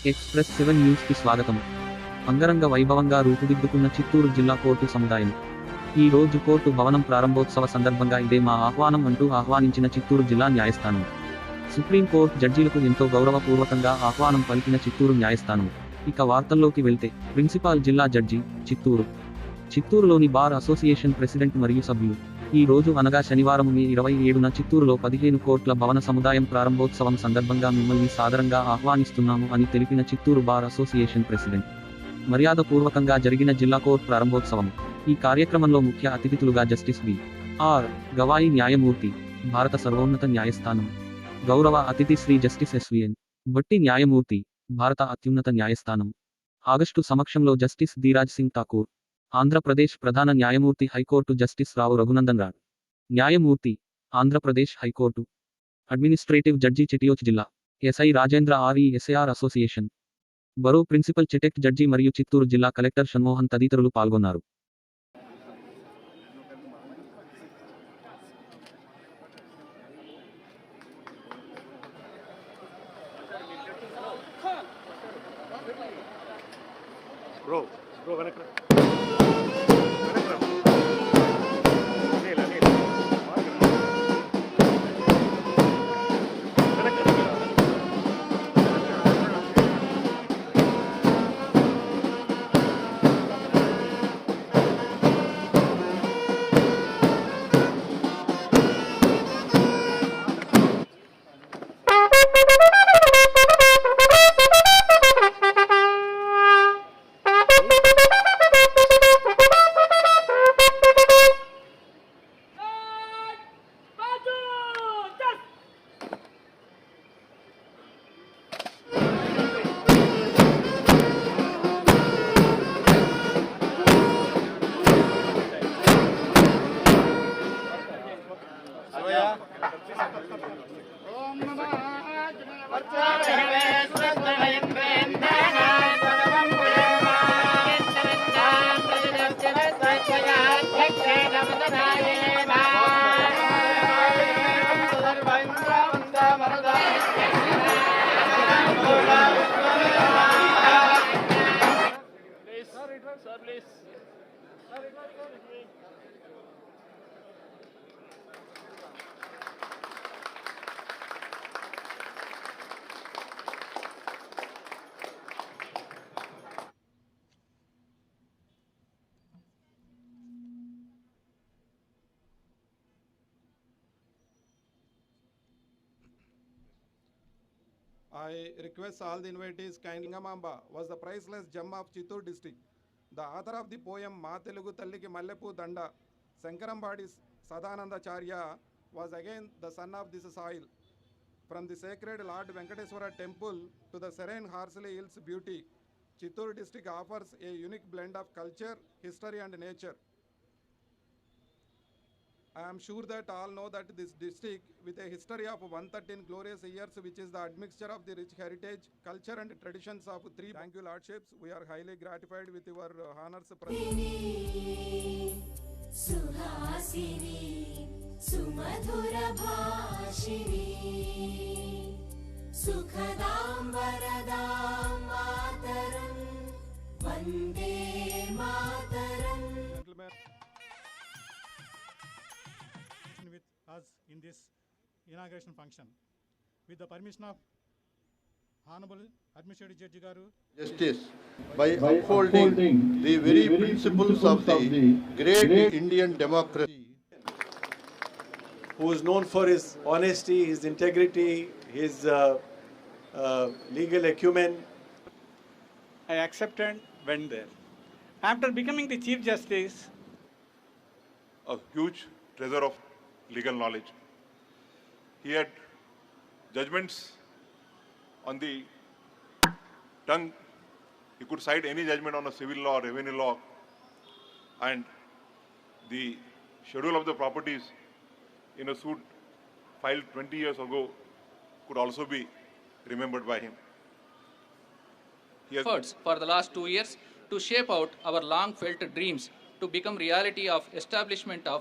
Express 7 న్యూస్‌కి స్వాగతం. అంగరంగ వైభవంగా రూపుదిద్దుకున్న చిత్తూరు జిల్లా కోర్టు సముదాయం. ఈ రోజు కోర్టు భవనం ప్రారంభోత్సవ సందర్భంగా ఇదే మా ఆహ్వానం అంటూ ఆహ్వానించిన చిత్తూరు జిల్లా న్యాయస్థానం. సుప్రీంకోర్టు జడ్జీలకు ఎంతో గౌరవపూర్వకంగా ఆహ్వానం పలికిన చిత్తూరు న్యాయస్థానం. ఇక వార్తల్లోకి వెళ్తే, ప్రిన్సిపాల్ జిల్లా జడ్జి, చిత్తూరు. చిత్తూరులోని బార్ అసోసియేషన్ ప్రెసిడెంట్ మరియు సభ్యులు ఈ రోజు అనగా శనివారం మే 27న చిత్తూరులో 15 కోట్ల భవన సముదాయం ప్రారంభోత్సవం సందర్భంగా మిమ్మల్ని సాదరంగా ఆహ్వానిస్తున్నాము అని తెలిపిన చిత్తూరు బార్ అసోసియేషన్ ప్రెసిడెంట్. మర్యాదపూర్వకంగా జరిగిన జిల్లా కోర్టు ప్రారంభోత్సవం. ఈ కార్యక్రమంలో ముఖ్య అతిథులుగా జస్టిస్ బి.ఆర్. గవాయి న్యాయమూర్తి, భారత సర్వోన్నత న్యాయస్థానం. గౌరవ అతిథి శ్రీ జస్టిస్ ఎస్.వి.ఎన్. భట్టి న్యాయమూర్తి, భారత అత్యున్నత న్యాయస్థానం. ఆగస్టు సమక్షంలో జస్టిస్ ధీరాజ్ సింగ్ ఠాకూర్. ఆంధ్రప్రదేశ్ ప్రధాన న్యాయమూర్తి హైకోర్టు జస్టిస్ రావు రఘునందన్ రావు. న్యాయమూర్తి, ఆంధ్రప్రదేశ్ హైకోర్టు. అడ్మినిస్ట్రేటివ్ జడ్జి చిటియోచ్ జిల్లా. ఎస్ఐ రాజేంద్ర ఆర్ఈ ఎస్ఏఆర్ అసోసియేషన్. బరో ప్రిన్సిపల్ చిటెక్ జడ్జి మరియు చిత్తూరు జిల్లా కలెక్టర్ షణ్మోహన్ తదితరులు పాల్గొన్నారు. బ్రో వెనక్కి I request all the invitees kindly. Lingamamba was the priceless gem of Chittoor district. The author of the poem Ma Telugu Talliki Mallepu Danda, Sankarambadi Sadanandacharya, was again the son of this soil. From the sacred Lord Venkateswara temple to the serene Harsley Hills beauty, Chittoor district offers a unique blend of culture, history and nature. I am sure that all know that this district, with a history of 113 glorious years, which is the admixture of the rich heritage, culture and traditions of three. Thank you, Lordships. We are highly gratified with your honors. Suhasini, Sumadhura Bhashini, Sukhadam Varadam Mataram, Vande Mataram. Gentlemen, with us in this inauguration function. With the permission of Honorable Administrative Judge Garu, justice by upholding the very principles of the great Indian democracy, who is known for his honesty, his integrity, his legal acumen. I accepted, went there. After becoming the Chief Justice, a huge treasure of legal knowledge. He had judgments on the tongue. He could cite any judgment on a civil law, revenue law, and the schedule of the properties in a suit filed 20 years ago could also be remembered by him. He has efforts for the last 2 years to shape out our long felt dreams to become reality of establishment of